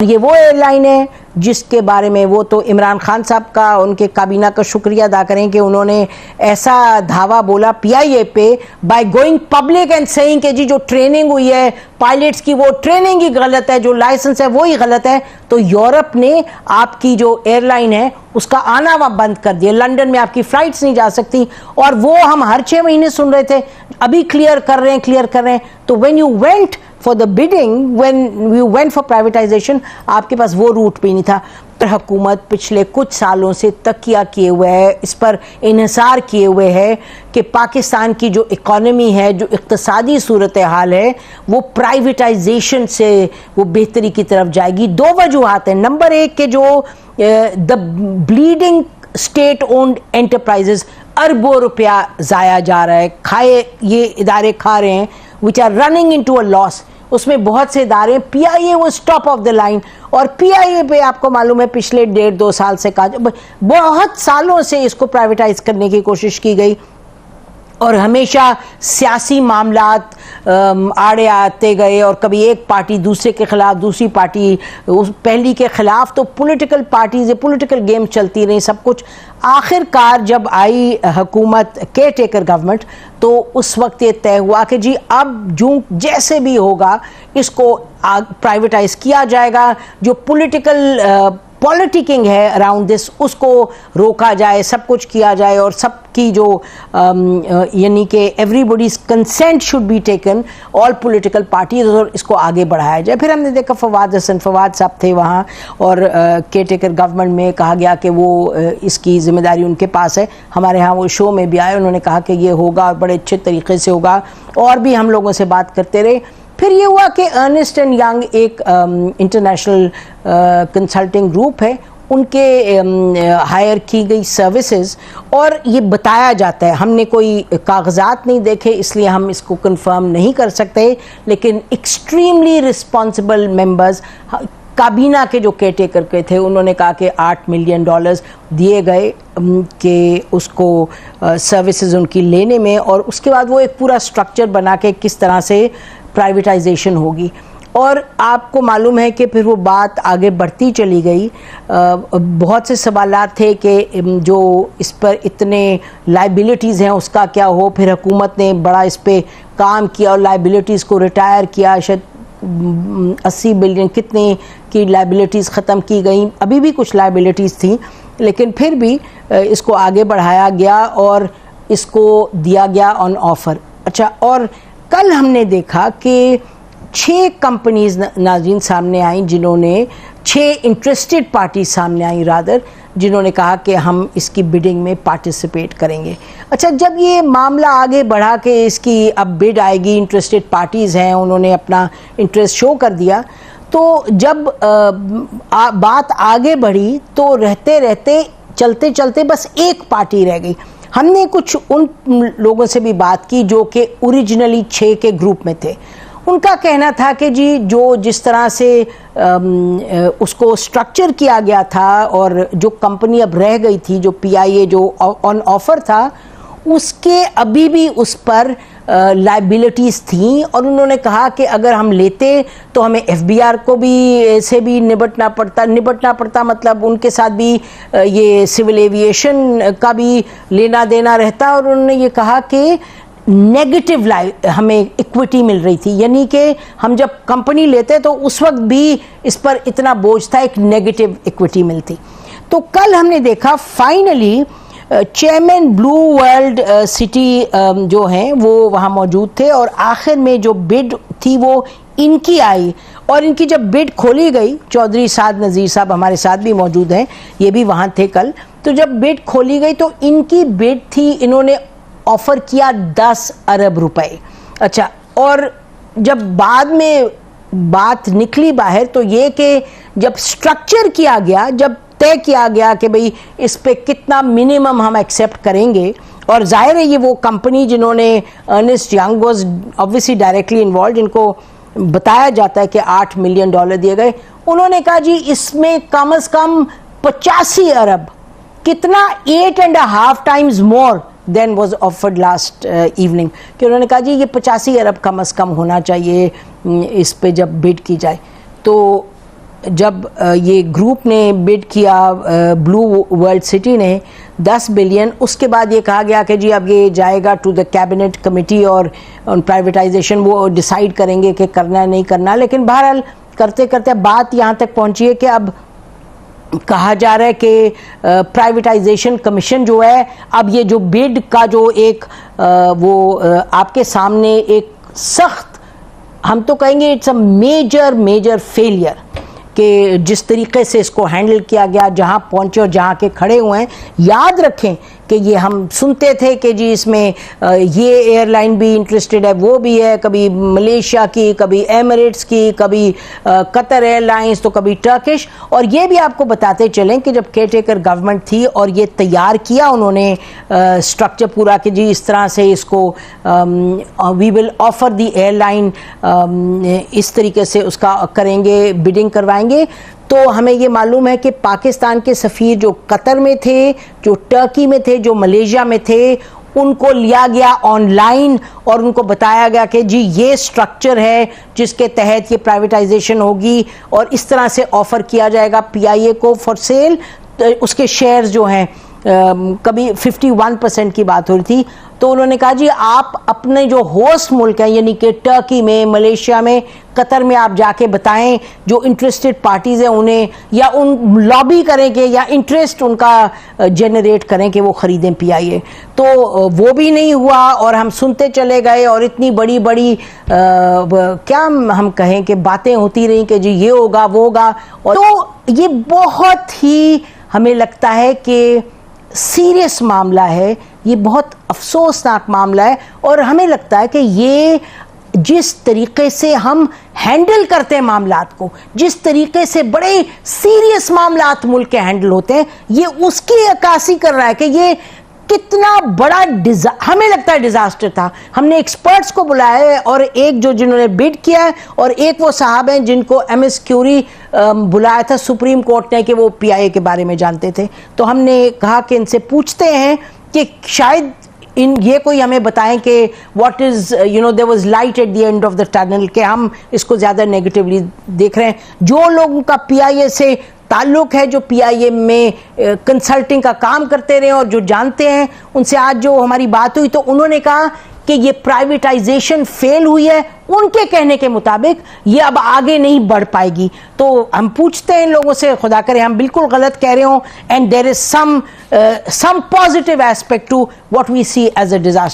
ये वो एयरलाइन है जिसके बारे में वो तो इमरान खान साहब का, उनके काबीना का शुक्रिया अदा करें कि उन्होंने ऐसा धावा बोला पीआईए पे by going public and saying कि जी जो ट्रेनिंग हुई है पायलट्स की वो ट्रेनिंग ही गलत है, जो लाइसेंस है वो ही गलत है। तो यूरोप ने आपकी जो एयरलाइन है उसका आना वहाँ बंद कर दिया, लंदन में आपकी फ्लाइट्स नहीं जा सकती। और वो हम हर 6 महीने सुन रहे थे, अभी क्लियर कर रहे हैं। तो when you went for the bidding, when you went for privatisation, आपके पास वो रूट भी नहीं था। पर हुकूमत पिछले कुछ सालों से तकिया किए हुए है, इस पर इन्हिसार किए हुए है कि पाकिस्तान की जो इकॉनमी है, जो इक्तसादी सूरत हाल है, वो प्राइवेटाइजेशन से वो बेहतरी की तरफ जाएगी। 2 वजूहात हैं। नंबर 1 के जो the bleeding state owned enterprises, अरबों रुपया ज़ाया जा रहा है, ये इदारे खा रहे हैं, which are running into a loss. उसमें बहुत से इदारे, पीआईए वो टॉप ऑफ द लाइन। और पीआईए पे आपको मालूम है पिछले 1.5-2 साल से बहुत सालों से इसको प्राइवेटाइज करने की कोशिश की गई और हमेशा सियासी मामलात आड़े आते गए और कभी एक पार्टी दूसरे के खिलाफ, दूसरी पार्टी पहली के खिलाफ। तो पॉलिटिकल पार्टीज, ये पॉलिटिकल गेम चलती रही सब कुछ। आखिरकार जब आई हुकूमत केयर टेकर गवर्नमेंट, तो उस वक्त ये तय हुआ कि जी अब जो जैसे भी होगा इसको प्राइवेटाइज किया जाएगा, जो पॉलिटिकिंग है अराउंड दिस उसको रोका जाए, सब कुछ किया जाए और सबकी जो यानी कि everybody's consent should be taken, all political parties, और इसको आगे बढ़ाया जाए। फिर हमने देखा फवाद साहब थे वहाँ और केयर टेकर गवर्नमेंट में कहा गया कि वो इसकी जिम्मेदारी उनके पास है। हमारे यहाँ वो शो में भी आए, उन्होंने कहा कि ये होगा और बड़े अच्छे तरीके से होगा, और भी हम लोगों से बात करते रहे। फिर ये हुआ कि अर्नेस्ट एंड यंग एक इंटरनेशनल कंसल्टिंग ग्रुप है, उनके हायर की गई सर्विसेज, और ये बताया जाता है, हमने कोई कागजात नहीं देखे इसलिए हम इसको कंफर्म नहीं कर सकते, लेकिन एक्सट्रीमली रिस्पॉन्सिबल मेंबर्स काबीना के जो केयर टेकर के थे, उन्होंने कहा कि $8 मिलियन दिए गए कि उसको सर्विसेज उनकी लेने में, और उसके बाद वो एक पूरा स्ट्रक्चर बना के किस तरह से प्राइवेटाइजेशन होगी। और आपको मालूम है कि फिर वो बात आगे बढ़ती चली गई। बहुत से सवालात थे कि जो इस पर इतने लाइबिलिटीज़ हैं उसका क्या हो। फिर हुकूमत ने बड़ा इस पर काम किया और लाइबिलिटीज़ को रिटायर किया, शायद 80 बिलियन कितने की लाइबिलिटीज़ ख़त्म की गई, अभी भी कुछ लाइबिलिटीज़ थी, लेकिन फिर भी इसको आगे बढ़ाया गया और इसको दिया गया ऑन ऑफ़र। अच्छा, और कल हमने देखा कि 6 कंपनीज नाज़रीन सामने आई, जिन्होंने 6 इंटरेस्टेड पार्टी सामने आई रादर, जिन्होंने कहा कि हम इसकी बिडिंग में पार्टिसिपेट करेंगे। अच्छा, जब ये मामला आगे बढ़ा कि इसकी अब बिड आएगी, इंटरेस्टेड पार्टीज़ हैं, उन्होंने अपना इंटरेस्ट शो कर दिया, तो जब बात आगे बढ़ी तो रहते रहते चलते चलते बस एक पार्टी रह गई। हमने कुछ उन लोगों से भी बात की जो कि ओरिजिनली 6 के ग्रुप में थे। उनका कहना था कि जी जो जिस तरह से उसको स्ट्रक्चर किया गया था और जो कंपनी अब रह गई थी, जो पीआईए जो ऑन ऑफर था, उसके अभी भी उस पर लाइबिलिटीज़ थी। और उन्होंने कहा कि अगर हम लेते तो हमें एफबीआर को भी से भी निपटना पड़ता मतलब उनके साथ भी ये सिविल एविएशन का भी लेना देना रहता। और उन्होंने ये कहा कि नेगेटिव हमें इक्विटी मिल रही थी, यानी कि हम जब कंपनी लेते तो उस वक्त भी इस पर इतना बोझ था, एक नेगेटिव इक्विटी मिलती। तो कल हमने देखा finally chairman blue world city जो हैं वो वहाँ मौजूद थे, और आखिर में जो बिड थी वो इनकी आई। और इनकी जब बिड खोली गई, चौधरी साद नज़ीर साहब हमारे साथ भी मौजूद हैं, ये भी वहाँ थे कल। तो जब बिड खोली गई तो इनकी बिड थी, इन्होंने ऑफ़र किया 10 अरब रुपए। अच्छा, और जब बाद में बात निकली बाहर तो ये कि जब स्ट्रक्चर किया गया, जब तय किया गया कि भाई इस पे कितना मिनिमम हम एक्सेप्ट करेंगे, और जाहिर है ये वो कंपनी जिन्होंने Ernst Young was obviously directly involve, जिनको बताया जाता है कि $8 मिलियन दिए गए, उन्होंने कहा जी इसमें कम से कम 85 अरब, कितना 8.5 times more than was offered last evening, कि उन्होंने कहा जी ये 85 अरब कम से कम होना चाहिए इस पे जब बिड की जाए। तो जब ये ग्रुप ने बिड किया ब्लू वर्ल्ड सिटी ने 10 बिलियन, उसके बाद ये कहा गया कि जी अब ये जाएगा टू द कैबिनेट कमेटी और प्राइवेटाइजेशन वो डिसाइड करेंगे कि करना है नहीं करना। लेकिन बहरहाल करते करते बात यहाँ तक पहुँची है कि अब कहा जा रहा है कि प्राइवेटाइजेशन कमीशन जो है, अब ये जो बिड का जो एक वो आपके सामने एक सख्त, हम तो कहेंगे इट्स अ मेजर फेलियर कि जिस तरीके से इसको हैंडल किया गया, जहां पहुंचे और जहां के खड़े हुए हैं। याद रखें कि ये हम सुनते थे कि जी इसमें ये एयरलाइन भी इंटरेस्टेड है, वो भी है, कभी मलेशिया की, कभी एमिरेट्स की, कभी कतर एयरलाइंस, तो कभी टर्किश। और ये भी आपको बताते चलें कि जब केयरटेकर गवर्नमेंट थी और ये तैयार किया उन्होंने स्ट्रक्चर पूरा कि जी इस तरह से इसको we will offer the airline, इस तरीके से उसका करेंगे, बिडिंग करवाएंगे। तो हमें ये मालूम है कि पाकिस्तान के सफ़ीर जो कतर में थे, जो टर्की में थे, जो मलेशिया में थे, उनको लिया गया ऑनलाइन और उनको बताया गया कि जी ये स्ट्रक्चर है जिसके तहत ये प्राइवेटाइजेशन होगी और इस तरह से ऑफ़र किया जाएगा पीआईए को फॉर सेल। तो उसके शेयर्स जो हैं कभी 51% की बात हो रही थी। तो उन्होंने कहा जी आप अपने जो होस्ट मुल्क हैं यानी कि टर्की में, मलेशिया में, कतर में आप जाके बताएं जो इंटरेस्टेड पार्टीज़ हैं उन्हें, या उन लॉबी करेंगे या इंटरेस्ट उनका जनरेट करें कि वो ख़रीदें पीआईए। तो वो भी नहीं हुआ और हम सुनते चले गए और इतनी बड़ी बड़ी क्या हम कहें कि बातें होती रहीं कि जी ये होगा वो होगा। और तो ये बहुत ही हमें लगता है कि सीरियस मामला है, ये बहुत अफसोसनाक मामला है। और हमें लगता है कि ये जिस तरीके से हम हैंडल करते हैं मामलात को, जिस तरीके से बड़े सीरियस मामलात मुल्क के हैंडल होते हैं, ये उसकी अक्कासी कर रहा है कि ये कितना बड़ा हमें लगता है डिजास्टर था। हमने एक्सपर्ट्स को बुलाया है और एक जो जिन्होंने बिड किया है और एक वो साहब हैं जिनको एमएस क्यूरी बुलाया था सुप्रीम कोर्ट ने कि वो पीआईए के बारे में जानते थे। तो हमने कहा कि इनसे पूछते हैं कि शायद ये कोई हमें बताएं कि what is there was light at the end of the tunnel, कि हम इसको ज़्यादा नेगेटिवली देख रहे हैं। जो लोगों का पीआईए से ताल्लुक़ है, जो पीआईए में कंसल्टिंग का काम करते रहे और जो जानते हैं, उनसे आज जो हमारी बात हुई तो उन्होंने कहा कि ये प्राइवेटाइजेशन फेल हुई है। उनके कहने के मुताबिक ये अब आगे नहीं बढ़ पाएगी। तो हम पूछते हैं इन लोगों से, खुदा करे हम बिल्कुल गलत कह रहे हों, and there is some positive aspect to what we see as a disaster.